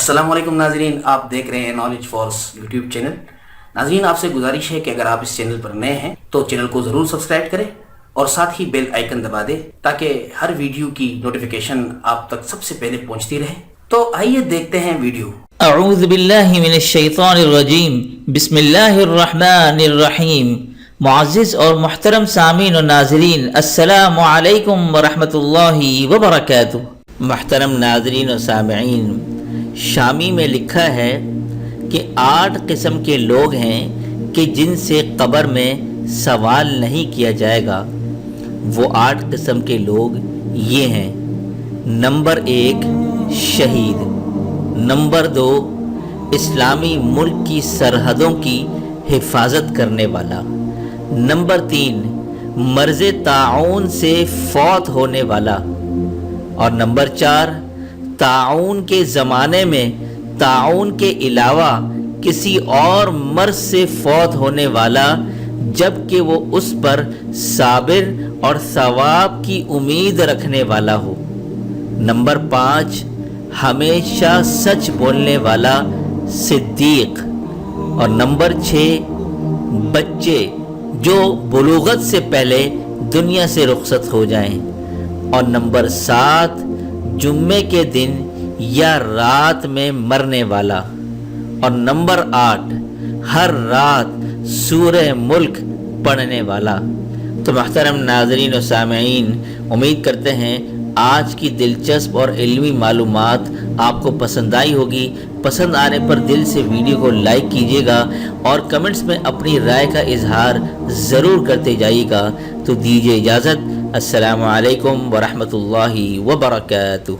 अस्सलाम वालेकुम नाज़रीन, आप देख रहे हैं नॉलेज फॉर्स यूट्यूब चैनल। नाज़रीन, आपसे गुजारिश है कि अगर आप इस चैनल पर नए हैं तो चैनल को ज़रूर सब्सक्राइब करें और साथ ही बेल आइकन दबा दें ताकि हर वीडियो की नोटिफिकेशन आप तक सबसे पहले पहुंचती रहे। तो आइए देखते हैं वीडियो। अऊज़ु बिल्लाहि मिनश शैतानिर रजीम, बिस्मिल्लाहिर रहमानिर रहीम। मुअज़्ज़िज़ और मुहतरम सामीन और नाज़रीन, अस्सलामु अलैकुम व रहमतुल्लाहि व बरकातुहू। मुहतरम नाज़रीन और सामीन, शामी में लिखा है कि 8 किस्म के लोग हैं कि जिनसे कब्र में सवाल नहीं किया जाएगा। वो 8 किस्म के लोग ये हैं। नंबर 1 शहीद, नंबर 2 इस्लामी मुल्क की सरहदों की हिफाजत करने वाला, नंबर 3 मर्ज़ ताउन से फौत होने वाला, और नंबर 4 ताउन के ज़माने में ताउन के अलावा किसी और मर्ज़ से फौत होने वाला, जबकि वो उस पर साबिर और सवाब की उम्मीद रखने वाला हो। नंबर 5 हमेशा सच बोलने वाला सिद्दीक, और नंबर 6 बच्चे जो बुलूगत से पहले दुनिया से रुखसत हो जाएं, और नंबर 7 जुम्मे के दिन या रात में मरने वाला, और नंबर 8 हर रात सूरह मुल्क पढ़ने वाला। तो मुहतरम नाज़रीन और सामीन, उम्मीद करते हैं आज की दिलचस्प और इल्मी मालूमात आपको पसंद आई होगी। पसंद आने पर दिल से वीडियो को लाइक कीजिएगा और कमेंट्स में अपनी राय का इजहार ज़रूर करते जाइएगा। तो दीजिए इजाज़त। अस्सलामु अलैकुम व रहमतुल्लाहि व बरकातुहू।